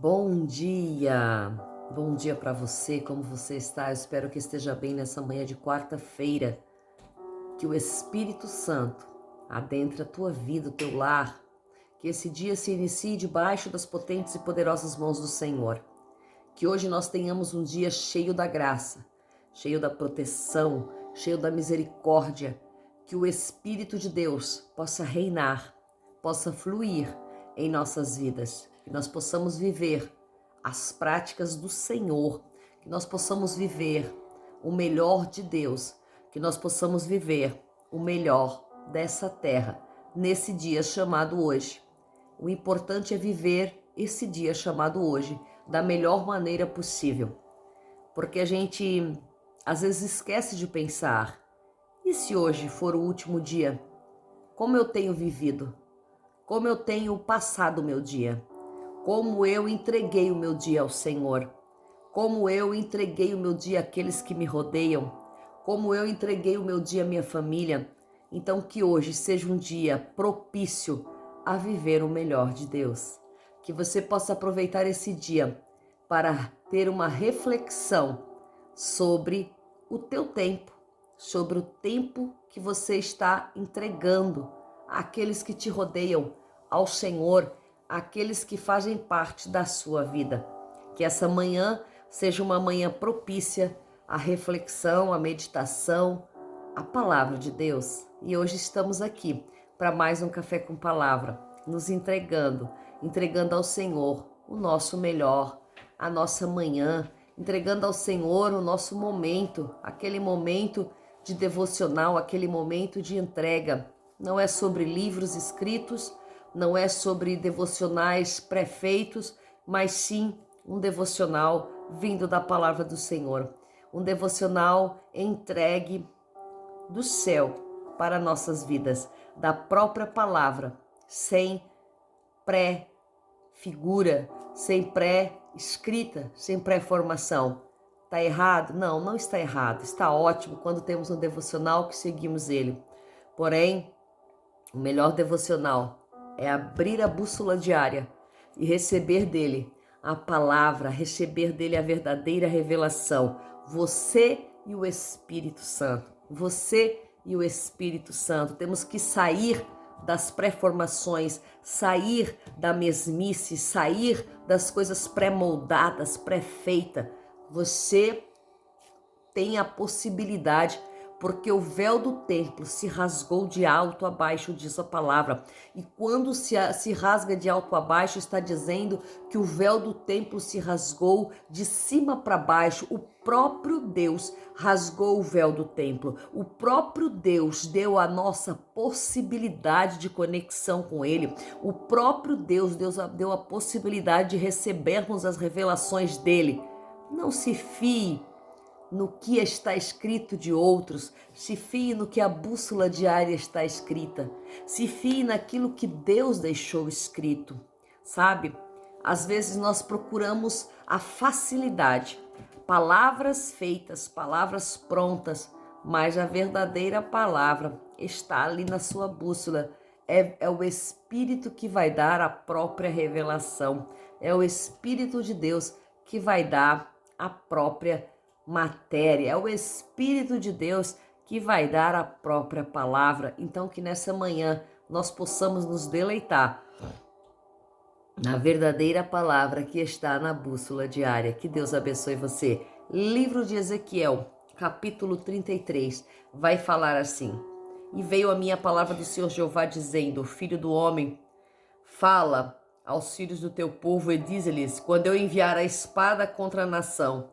Bom dia para você, como você está? Eu espero que esteja bem nessa manhã de quarta-feira, que o Espírito Santo adentre a tua vida, o teu lar, que esse dia se inicie debaixo das potentes e poderosas mãos do Senhor, que hoje nós tenhamos um dia cheio da graça, cheio da proteção, cheio da misericórdia, que o Espírito de Deus possa reinar, possa fluir em nossas vidas, que nós possamos viver as práticas do Senhor, que nós possamos viver o melhor de Deus, que nós possamos viver o melhor dessa terra, nesse dia chamado hoje. O importante é viver esse dia chamado hoje da melhor maneira possível, porque a gente às vezes esquece de pensar, e se hoje for o último dia? Como eu tenho vivido? Como eu tenho passado o meu dia? Como eu entreguei o meu dia ao Senhor? Como eu entreguei o meu dia àqueles que me rodeiam? Como eu entreguei o meu dia à minha família? Então que hoje seja um dia propício a viver o melhor de Deus. Que você possa aproveitar esse dia para ter uma reflexão sobre o teu tempo, sobre o tempo que você está entregando àqueles que te rodeiam, ao Senhor, àqueles que fazem parte da sua vida. Que essa manhã seja uma manhã propícia à reflexão, à meditação, à palavra de Deus. E hoje estamos aqui para mais um Café com Palavra, nos entregando ao Senhor o nosso melhor, a nossa manhã, entregando ao Senhor o nosso momento, aquele momento de devocional, aquele momento de entrega. Não é sobre livros escritos, não é sobre devocionais pré-feitos, mas sim um devocional vindo da palavra do Senhor. Um devocional entregue do céu para nossas vidas, da própria palavra, sem pré-figura, sem pré-escrita, sem pré-formação. Está errado? Não, não está errado. Está ótimo quando temos um devocional que seguimos ele. Porém, o melhor devocional é abrir a bússola diária e receber dele a palavra, receber dele a verdadeira revelação. Você e o Espírito Santo. Você e o Espírito Santo. Temos que sair das pré-formações, sair da mesmice, sair das coisas pré-moldadas, pré-feitas. Você tem a possibilidade, porque o véu do templo se rasgou de alto a baixo, diz a palavra. E quando se rasga de alto a baixo, está dizendo que o véu do templo se rasgou de cima para baixo. O próprio Deus rasgou o véu do templo. O próprio Deus deu a nossa possibilidade de conexão com Ele. O próprio Deus deu a possibilidade de recebermos as revelações dEle. Não se fie no que está escrito de outros, se fie no que a bússola diária está escrita, se fie naquilo que Deus deixou escrito, sabe? Às vezes nós procuramos a facilidade, palavras feitas, palavras prontas, mas a verdadeira palavra está ali na sua bússola. É o Espírito que vai dar a própria revelação, é o Espírito de Deus que vai dar a própria matéria, é o Espírito de Deus que vai dar a própria palavra. Então que nessa manhã nós possamos nos deleitar na verdadeira palavra que está na bússola diária. Que Deus abençoe você. Livro de Ezequiel, capítulo 33, vai falar assim: E veio a minha palavra do Senhor Jeová dizendo: Filho do homem, fala aos filhos do teu povo e dize-lhes: quando eu enviar a espada contra a nação,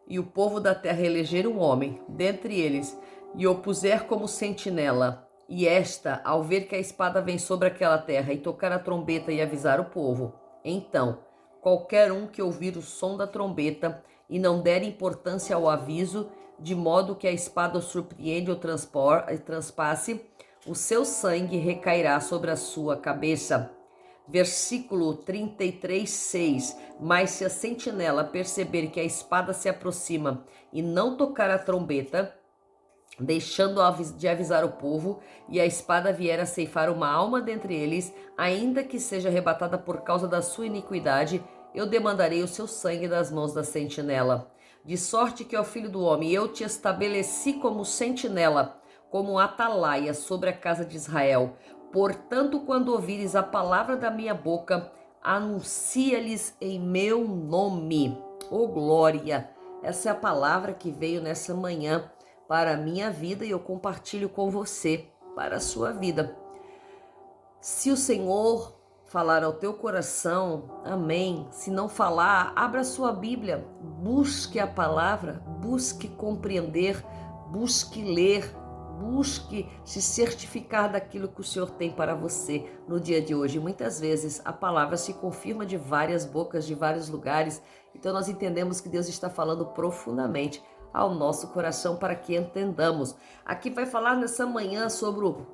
e o povo da terra eleger um homem dentre eles, e o puser como sentinela, e esta, ao ver que a espada vem sobre aquela terra, e tocar a trombeta e avisar o povo, então, qualquer um que ouvir o som da trombeta e não der importância ao aviso, de modo que a espada o surpreende ou transpasse, o seu sangue recairá sobre a sua cabeça. Versículo 33, 6. Mas se a sentinela perceber que a espada se aproxima e não tocar a trombeta, deixando de avisar o povo, e a espada vier a ceifar uma alma dentre eles, ainda que seja arrebatada por causa da sua iniquidade, eu demandarei o seu sangue das mãos da sentinela. De sorte que, ó filho do homem, eu te estabeleci como sentinela, como atalaia sobre a casa de Israel. Portanto, quando ouvires a palavra da minha boca, anuncia-lhes em meu nome. Oh, glória! Essa é a palavra que veio nessa manhã para a minha vida e eu compartilho com você para a sua vida. Se o Senhor falar ao teu coração, amém. Se não falar, abra sua Bíblia, busque a palavra, busque compreender, busque ler, busque se certificar daquilo que o Senhor tem para você no dia de hoje. Muitas vezes a palavra se confirma de várias bocas, de vários lugares, então nós entendemos que Deus está falando profundamente ao nosso coração para que entendamos. Aqui vai falar nessa manhã sobre o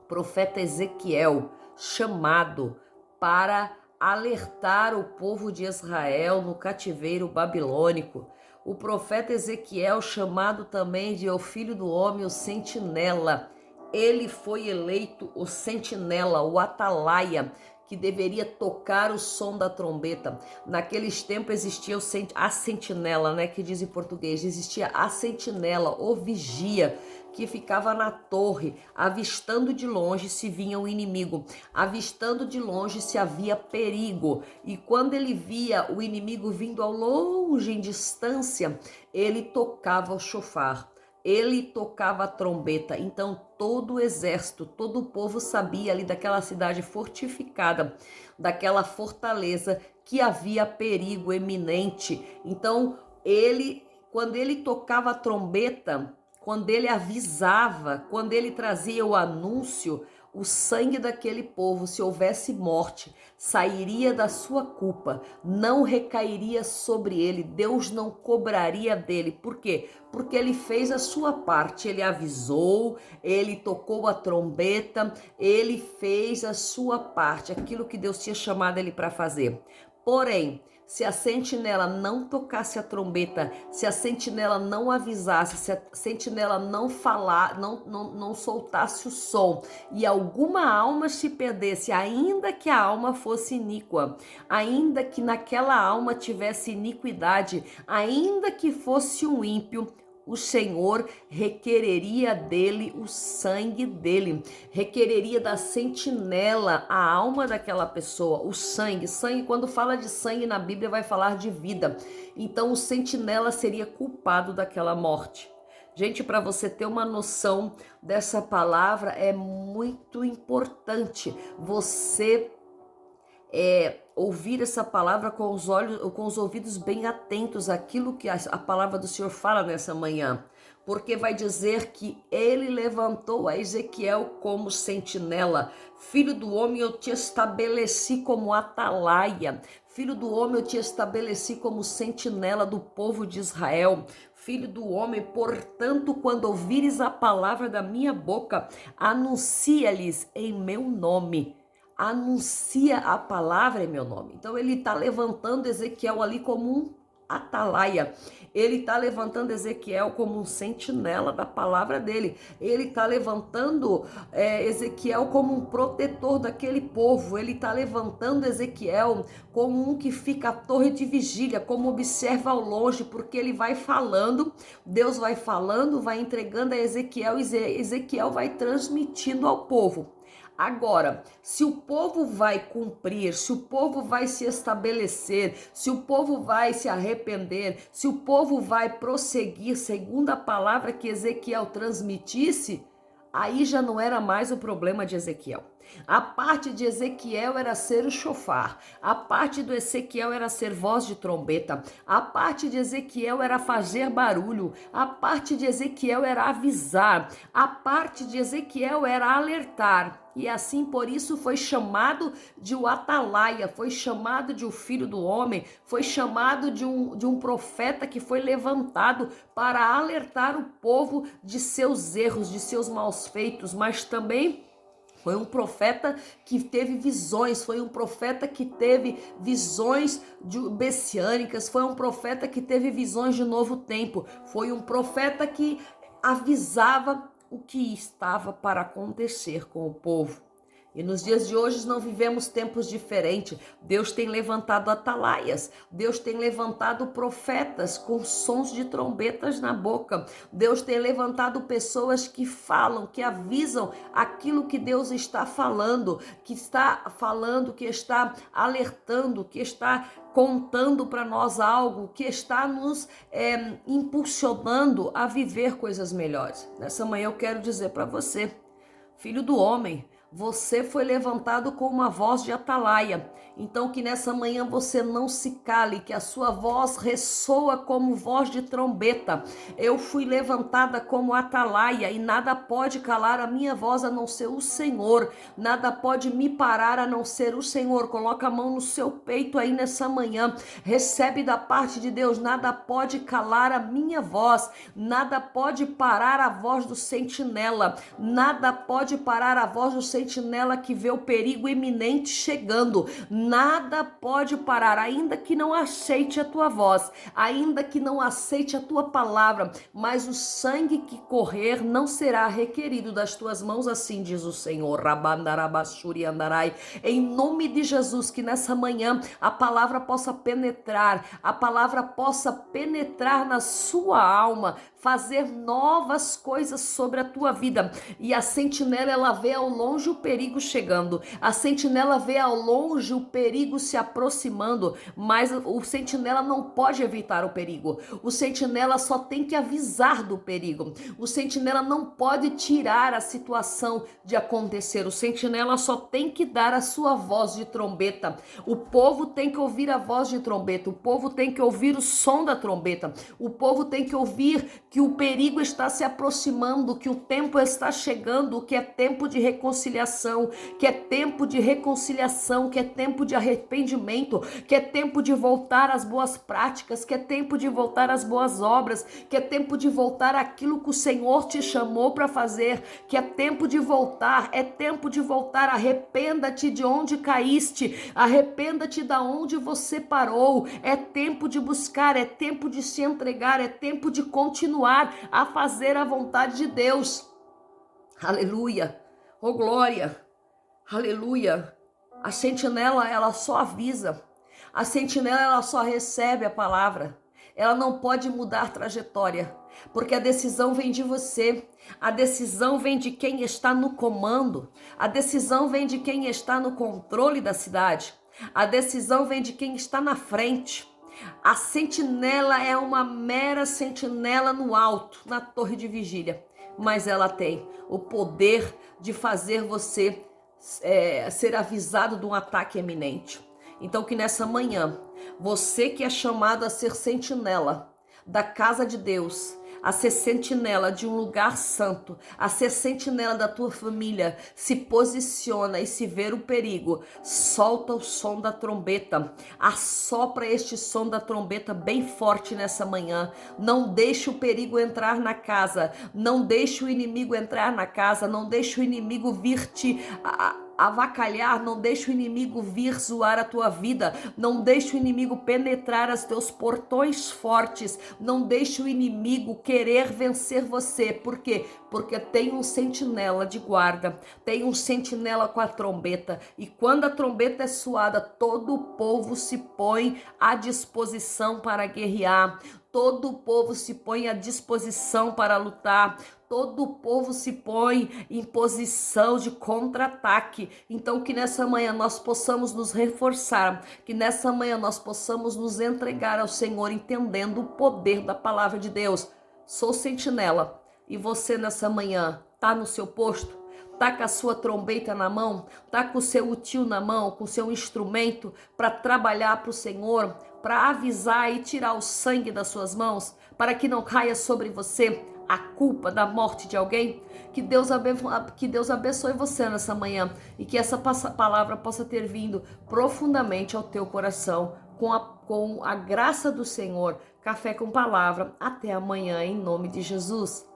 profeta Ezequiel, chamado para alertar o povo de Israel no cativeiro babilônico. O profeta Ezequiel, chamado também de o filho do homem, o sentinela. Ele foi eleito o sentinela, o atalaia, que deveria tocar o som da trombeta. Naqueles tempos existia a sentinela, né, que diz em português, existia a sentinela, o vigia, que ficava na torre, avistando de longe se vinha o inimigo, avistando de longe se havia perigo. E quando ele via o inimigo vindo ao longe, em distância, ele tocava o chofar, ele tocava a trombeta. Então todo o exército, todo o povo sabia ali daquela cidade fortificada, daquela fortaleza, que havia perigo eminente. Então quando ele tocava a trombeta, quando ele avisava, quando ele trazia o anúncio, o sangue daquele povo, se houvesse morte, sairia da sua culpa, não recairia sobre ele, Deus não cobraria dele. Por quê? Porque ele fez a sua parte, ele avisou, ele tocou a trombeta, ele fez a sua parte, aquilo que Deus tinha chamado ele para fazer. Porém, se a sentinela não tocasse a trombeta, se a sentinela não avisasse, se a sentinela não falar, não soltasse o som, e alguma alma se perdesse, ainda que a alma fosse iníqua, ainda que naquela alma tivesse iniquidade, ainda que fosse um ímpio, o Senhor requereria dele o sangue dele, requereria da sentinela a alma daquela pessoa, o sangue. Sangue, quando fala de sangue na Bíblia, vai falar de vida. Então o sentinela seria culpado daquela morte. Gente, para você ter uma noção dessa palavra, é muito importante você ouvir essa palavra com os olhos, com os ouvidos bem atentos àquilo que a palavra do Senhor fala nessa manhã, porque vai dizer que ele levantou a Ezequiel como sentinela. Filho do homem, eu te estabeleci como atalaia. Filho do homem, eu te estabeleci como sentinela do povo de Israel. Filho do homem, portanto, quando ouvires a palavra da minha boca, anuncia-lhes em meu nome. Anuncia a palavra em meu nome. Então ele está levantando Ezequiel ali como um atalaia. Ele está levantando Ezequiel como um sentinela da palavra dele. Ele está levantando Ezequiel como um protetor daquele povo. Ele está levantando Ezequiel como um que fica à torre de vigília, como observa ao longe, porque ele vai falando, Deus vai falando, vai entregando a Ezequiel e Ezequiel vai transmitindo ao povo. Agora, se o povo vai cumprir, se o povo vai se estabelecer, se o povo vai se arrepender, se o povo vai prosseguir segundo a palavra que Ezequiel transmitisse, aí já não era mais o problema de Ezequiel. A parte de Ezequiel era ser o chofar, a parte do Ezequiel era ser voz de trombeta, a parte de Ezequiel era fazer barulho, a parte de Ezequiel era avisar, a parte de Ezequiel era alertar. E assim, por isso foi chamado de o atalaia, foi chamado de o filho do homem, foi chamado de um profeta que foi levantado para alertar o povo de seus erros, de seus maus feitos, mas também foi um profeta que teve visões, foi um profeta que teve visões messiânicas, foi um profeta que teve visões de novo tempo, foi um profeta que avisava o que estava para acontecer com o povo. E nos dias de hoje não vivemos tempos diferentes. Deus tem levantado atalaias, Deus tem levantado profetas com sons de trombetas na boca. Deus tem levantado pessoas que falam, que avisam aquilo que Deus está falando, que está alertando, que está contando para nós algo, que está nos impulsionando a viver coisas melhores. Nessa manhã eu quero dizer para você, filho do homem, você foi levantado com uma voz de atalaia. Então que nessa manhã você não se cale, que a sua voz ressoa como voz de trombeta. Eu fui levantada como atalaia e nada pode calar a minha voz a não ser o Senhor. Nada pode me parar a não ser o Senhor. Coloca a mão no seu peito aí nessa manhã. Recebe da parte de Deus. Nada pode calar a minha voz. Nada pode parar a voz do sentinela. Nada pode parar a voz do sentinela que vê o perigo iminente chegando. Nada pode parar, ainda que não aceite a tua voz, ainda que não aceite a tua palavra, mas o sangue que correr não será requerido das tuas mãos, assim diz o Senhor. Em nome de Jesus, que nessa manhã a palavra possa penetrar, a palavra possa penetrar na sua alma, fazer novas coisas sobre a tua vida. E a sentinela, ela vê ao longe o perigo chegando, a sentinela vê ao longe o perigo se aproximando, mas o sentinela não pode evitar o perigo, o sentinela só tem que avisar do perigo, o sentinela não pode tirar a situação de acontecer, o sentinela só tem que dar a sua voz de trombeta. O povo tem que ouvir a voz de trombeta, o povo tem que ouvir o som da trombeta, o povo tem que ouvir que o perigo está se aproximando, que o tempo está chegando, que é tempo de reconciliação, que é tempo de reconciliação, que é tempo de arrependimento, que é tempo de voltar às boas práticas, que é tempo de voltar às boas obras, que é tempo de voltar àquilo que o Senhor te chamou para fazer, que é tempo de voltar, arrependa-te de onde caíste, arrependa-te da onde você parou, é tempo de buscar, é tempo de se entregar, é tempo de continuar a fazer a vontade de Deus. Aleluia, oh glória, aleluia. A sentinela, ela só avisa, a sentinela, ela só recebe a palavra, ela não pode mudar a trajetória, porque a decisão vem de você, a decisão vem de quem está no comando, a decisão vem de quem está no controle da cidade, a decisão vem de quem está na frente. A sentinela é uma mera sentinela no alto, na torre de vigília, mas ela tem o poder de fazer você ser avisado de um ataque iminente. Então que nessa manhã, você que é chamado a ser sentinela da casa de Deus, a ser sentinela de um lugar santo, a ser sentinela da tua família, se posiciona e se ver o perigo, solta o som da trombeta, assopra este som da trombeta bem forte nessa manhã, não deixe o perigo entrar na casa, não deixe o inimigo entrar na casa, não deixe o inimigo vir te avacalhar, não deixe o inimigo vir zoar a tua vida, não deixe o inimigo penetrar os teus portões fortes, não deixe o inimigo querer vencer você. Por quê? Porque tem um sentinela de guarda, tem um sentinela com a trombeta, e quando a trombeta é soada, todo o povo se põe à disposição para guerrear, todo o povo se põe à disposição para lutar, todo o povo se põe em posição de contra-ataque. Então que nessa manhã nós possamos nos reforçar, que nessa manhã nós possamos nos entregar ao Senhor, entendendo o poder da palavra de Deus. Sou sentinela, e você nessa manhã está no seu posto, está com a sua trombeta na mão, está com o seu util na mão, com o seu instrumento para trabalhar para o Senhor, para avisar e tirar o sangue das suas mãos, para que não caia sobre você a culpa da morte de alguém. Que Deus abençoe você nessa manhã, e que essa palavra possa ter vindo profundamente ao teu coração, com a graça do Senhor. Café com Palavra, até amanhã, em nome de Jesus.